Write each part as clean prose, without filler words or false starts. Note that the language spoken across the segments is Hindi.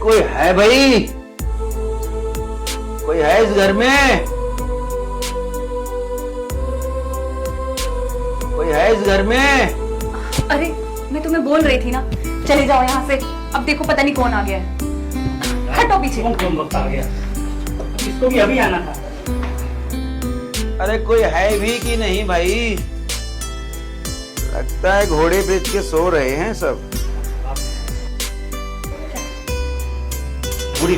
कोई है भाई? कोई है इस घर में? कोई है इस घर में? अरे मैं तुम्हें बोल रही थी ना, चले जाओ यहाँ से। अब देखो पता नहीं कौन आ गया है। हटो पीछे। कौन वक्त आ गया? इसको भी अभी आना था। अरे कोई है भी कि नहीं भाई? लगता है घोड़े बेच के सो रहे हैं सब। बुरी।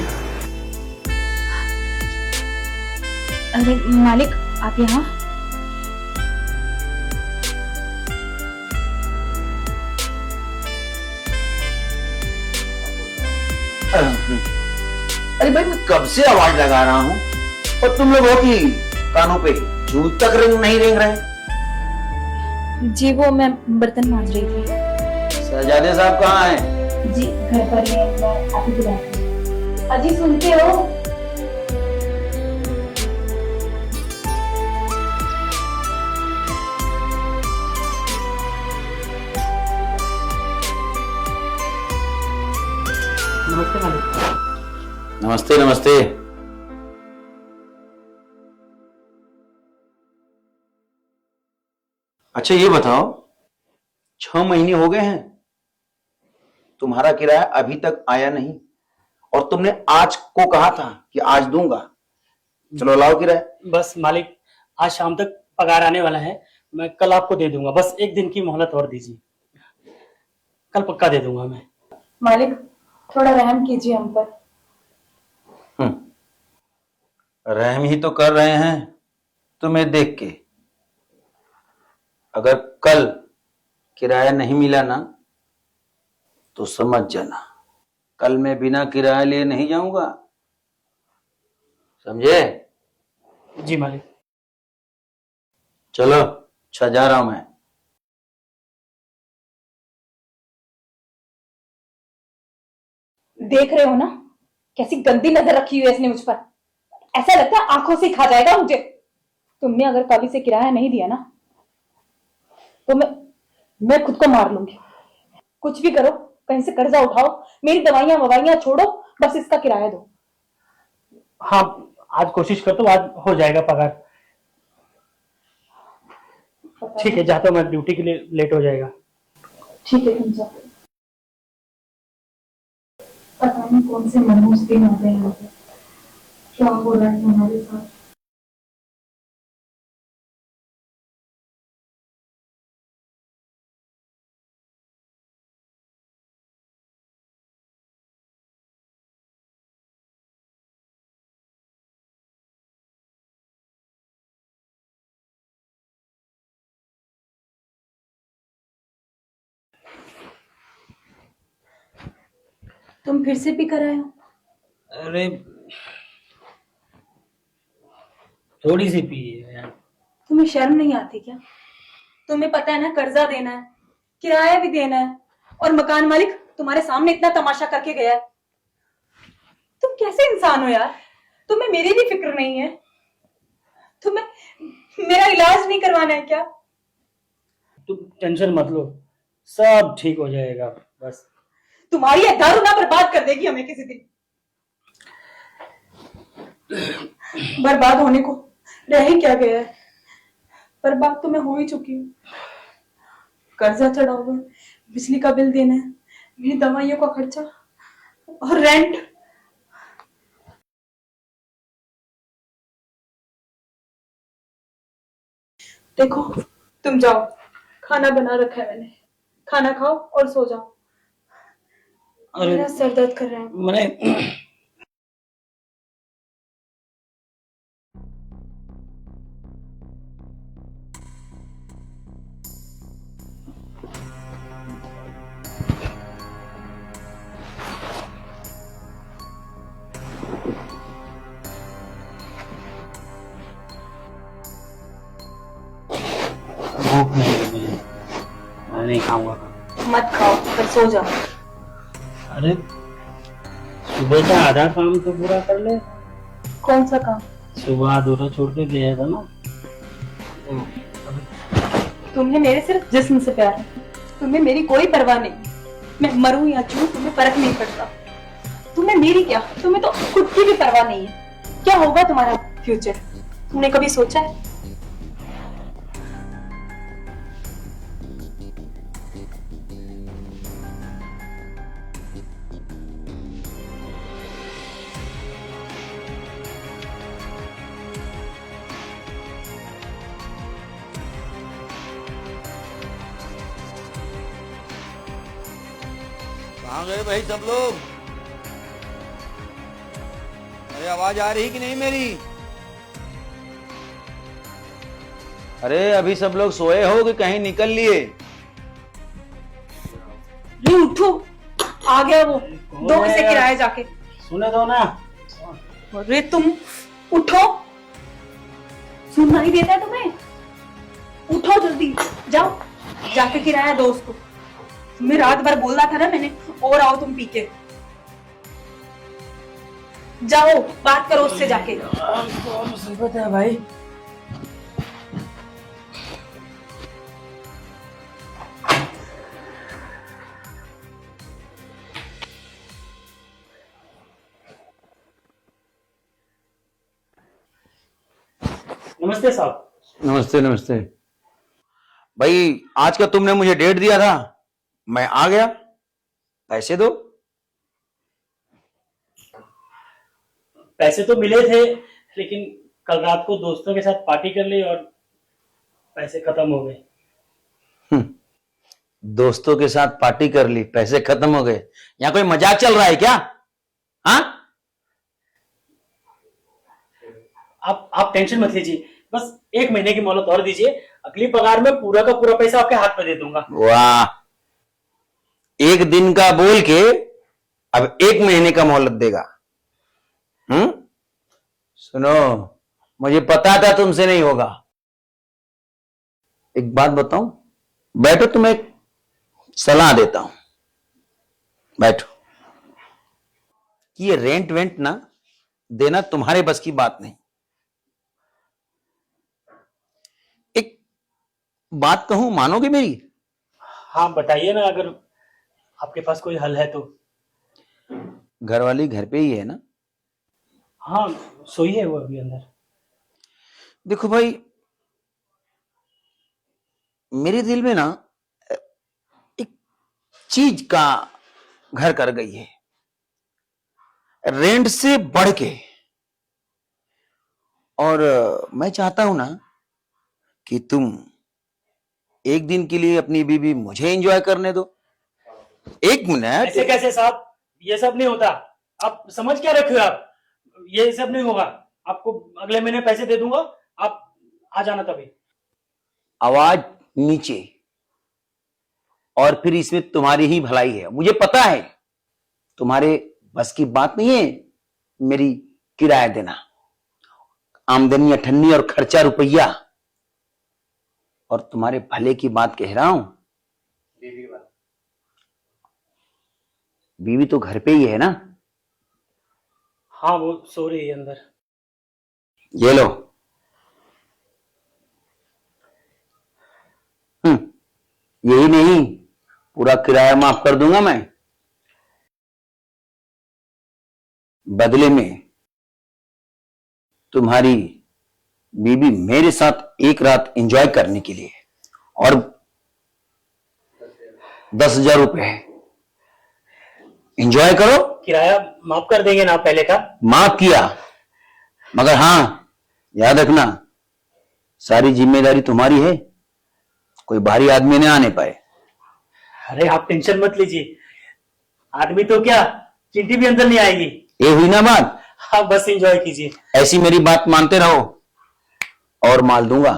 अरे मालिक, आप यहाँ? अरे भाई मैं कब से आवाज लगा रहा हूँ और तुम लोग हो कि कानों पे जूत तक रिंग नहीं रेंग रहे? जी वो मैं बर्तन मांज रही थी। शहजादे साहब कहाँ हैं? जी घर पर ही, मैं अभी बुलाती हूँ। अजी सुनते हो? नमस्ते मालिक। नमस्ते नमस्ते। अच्छा ये बताओ, 6 महीने हो गए हैं, तुम्हारा किराया अभी तक आया नहीं और तुमने आज को कहा था कि आज दूंगा। चलो लाओ किराया। बस मालिक, आज शाम तक पगार आने वाला है, मैं कल आपको दे दूंगा। बस एक दिन की मोहलत और दीजिए, कल पक्का दे दूंगा मैं। मालिक थोड़ा रहम कीजिए हम पर। रहम ही तो कर रहे हैं तुम्हें देख के। अगर कल किराया नहीं मिला ना तो समझ जाना, कल मैं बिना किराया लिए नहीं जाऊंगा, समझे? जी मालिक। चलो अच्छा जा रहा हूं मैं। देख रहे हो ना कैसी गंदी नजर रखी हुई है इसने मुझ पर। ऐसा लगता है आंखों से खा जाएगा मुझे। तुमने अगर कभी से किराया नहीं दिया ना तो मैं खुद को मार लूंगी। कुछ भी करो, कहीं से कर्जा उठाओ, मेरी दवाइयां ववाइयां छोड़ो, बस इसका किराया दो। हाँ आज कोशिश करता हूँ, आज हो जाएगा पगार। ठीक है, जाता हूँ मैं, ड्यूटी के लिए लेट हो जाएगा। ठीक है तुम जाओ। पता नहीं कौन से मनहूस दिन आ गए हैं, क्या हो रहा है हमारे साथ। तुम फिर से पी कर आए हो? अरे थोड़ी सी पी है यार। तुम्हें शर्म नहीं आती क्या? तुम्हें पता है ना कर्जा देना है, किराया भी देना है, और मकान मालिक तुम्हारे सामने इतना तमाशा करके गया है। तुम कैसे इंसान हो यार? तुम्हें मेरी भी फिक्र नहीं है? तुम्हें मेरा इलाज नहीं करवाना है क्या? तुम टेंशन मत लो, सब ठीक हो जाएगा। बस तुम्हारी ये दारू ना बर्बाद कर देगी हमें किसी दिन। बर्बाद होने को रह ही क्या गया है? बर्बाद तो मैं हो ही चुकी हूँ। कर्जा चढ़ा हुआ है, बिजली का बिल देना है, मेरी दवाइयों का खर्चा और रेंट। देखो तुम जाओ, खाना बना रखा है मैंने, खाना खाओ और सो जाओ। मेरा सर दर्द कर रहा है। मैंने भूख नहीं है मुझे, मैं नहीं खाऊंगा। मत खाओ पर सो जाओ। अरे सुबह का आधा काम तो पूरा कर ले। कौन सा काम? सुबह अधूरा छोड़ के गया था ना। तुम्हें मेरे सिर्फ जिस्म से प्यार है, तुम्हें मेरी कोई परवाह नहीं। मैं मरूं या चूं तुम्हें फर्क नहीं पड़ता। तुम्हें मेरी क्या, तुम्हें तो खुद की भी परवाह नहीं है। क्या होगा तुम्हारा फ्यूचर, तुमने कभी सोचा है? कहाँ गए भाई सब लोग? अरे आवाज आ रही कि नहीं मेरी? अरे अभी सब लोग सोए हो कि कहीं निकल लिए? रे उठो, आ गया वो, दो इसे किराया जाके। सुने दो ना। अरे तुम उठो, सुनना ही देता है तुम्हें? उठो जल्दी, जाओ जाके किराया दो उसको। तुम्हें रात भर बोल रहा था ना मैंने, और आओ तुम पी के। जाओ बात करो उससे जाके। मुसीबत है भाई। नमस्ते साहब। नमस्ते नमस्ते। भाई आज का तुमने मुझे डेट दिया था, मैं आ गया, पैसे दो। पैसे तो मिले थे, लेकिन कल रात को दोस्तों के साथ पार्टी कर ली और पैसे खत्म हो गए। दोस्तों के साथ पार्टी कर ली, पैसे खत्म हो गए? यहाँ कोई मजाक चल रहा है क्या? हाँ, आप टेंशन मत लीजिए, बस 1 महीने की मोहलत और दीजिए, अगली पगार में पूरा का पूरा पैसा आपके हाथ में दे दूंगा। वाह, 1 दिन का बोल के अब 1 महीने का मोहलत देगा? सुनो, मुझे पता था तुमसे नहीं होगा। एक बात बताऊं, बैठो, तुम्हें एक सलाह देता हूं, बैठो। कि ये रेंट वेंट ना देना तुम्हारे बस की बात नहीं। एक बात कहूं, मानोगे मेरी? हाँ बताइए ना, अगर आपके पास कोई हल है तो। घरवाली घर पे ही है ना? हाँ सोई है वो अभी अंदर। देखो भाई, मेरे दिल में ना एक चीज का घर कर गई है, रेंट से बढ़ के। और मैं चाहता हूं ना कि तुम 1 दिन के लिए अपनी बीवी मुझे एंजॉय करने दो। 1 मिनट। ऐसे कैसे साहब, ये सब नहीं होता। आप समझ क्या रखे हो आप? ये सब नहीं होगा। आपको अगले महीने पैसे दे दूंगा, आप आ जाना तभी। आवाज नीचे। और फिर इसमें तुम्हारी ही भलाई है, मुझे पता है तुम्हारे बस की बात नहीं है मेरी किराया देना। आमदनी 98 और खर्चा रुपया, और तुम्हारे भले की बात कह रहा हूं। बीवी तो घर पे ही है ना? हाँ वो सो रही है अंदर। ये लो। यही नहीं, पूरा किराया माफ कर दूंगा मैं। बदले में तुम्हारी बीबी मेरे साथ एक रात एंजॉय करने के लिए, और 10,000 रुपए एंजॉय करो। किराया माफ कर देंगे ना पहले का? माफ किया, मगर हां याद रखना, सारी जिम्मेदारी तुम्हारी है, कोई बाहरी आदमी ने आने पाए। अरे आप टेंशन मत लीजिए, आदमी तो क्या, चिंटी भी अंदर नहीं आएगी। ये हुई ना बात? आप बस एंजॉय कीजिए। ऐसी मेरी बात मानते रहो और माल दूंगा।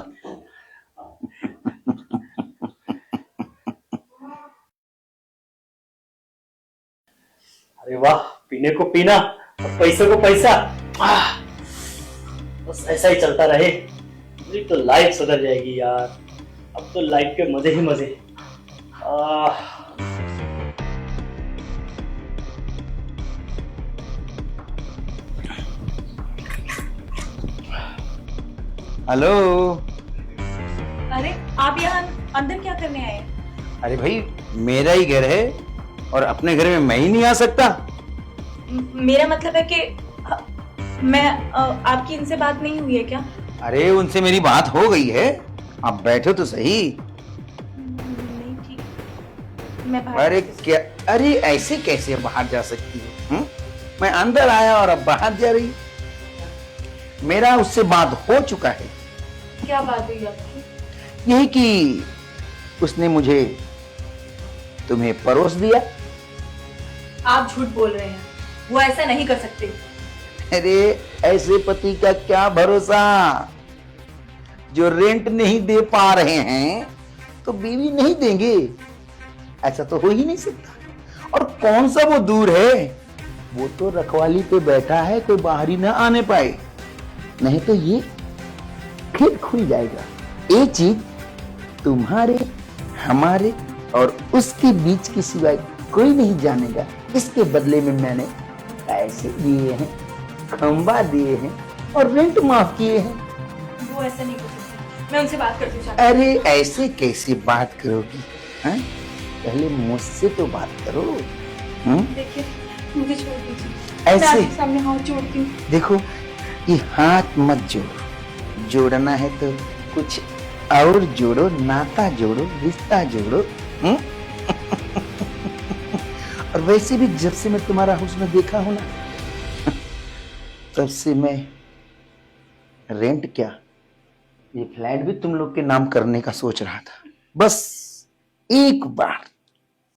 अरे वाह, पीने को पीना और पैसे को पैसा। बस ऐसा ही चलता रहे, मेरी तो लाइफ सुधर जाएगी यार। अब तो लाइफ के मजे ही मजे। हेलो। अरे आप यहाँ अंदर क्या करने आए हैं? अरे भाई, मेरा ही घर है और अपने घर में मैं ही नहीं आ सकता? मेरा मतलब है कि आपकी इनसे बात नहीं हुई है क्या? अरे उनसे मेरी बात हो गई है, आप बैठो तो सही। नहीं, ठीक, मैं बाहर अरे क्या, अरे ऐसे कैसे बाहर जा सकती हो? मैं अंदर आया और अब बाहर जा रही? मेरा उससे बात हो चुका है। क्या बात हुई आपकी? यही कि उसने मुझे तुम्हें परोस दिया। आप झूठ बोल रहे हैं, वो ऐसा नहीं कर सकते। अरे ऐसे पति का क्या भरोसा, जो रेंट नहीं दे पा रहे हैं तो बीवी नहीं देंगे, ऐसा तो हो ही नहीं सकता। और कौन सा वो दूर है, वो तो रखवाली पे बैठा है, कोई बाहरी ना आने पाए, नहीं तो ये फिर खुल जाएगा। ये चीज तुम्हारे, हमारे और उसके बीच की सिवाय कोई नहीं जानेगा। इसके बदले में मैंने पैसे दिए हैं, खंबा दिए हैं और रेंट माफ किए हैं। वो ऐसा नहीं कर सकते, मैं उनसे बात करती हूँ। अरे ऐसे कैसे बात करोगी? हैं? पहले मुझसे तो बात करो। देखिए, मुझे छोड़ दीजिए, ऐसे? मैं आपके सामने हाथ जोड़ती हूँ। देखो, ये हाथ मत जोड़ो, जोड़ना है तो कुछ और जोड़ो, नाता जोड़ो, रिश्ता जोड़ो। और वैसे भी जब से मैं तुम्हारा हुस्न देखा हूं ना, तब से मैं रेंट क्या, ये फ्लैट भी तुम लोग के नाम करने का सोच रहा था। बस एक बार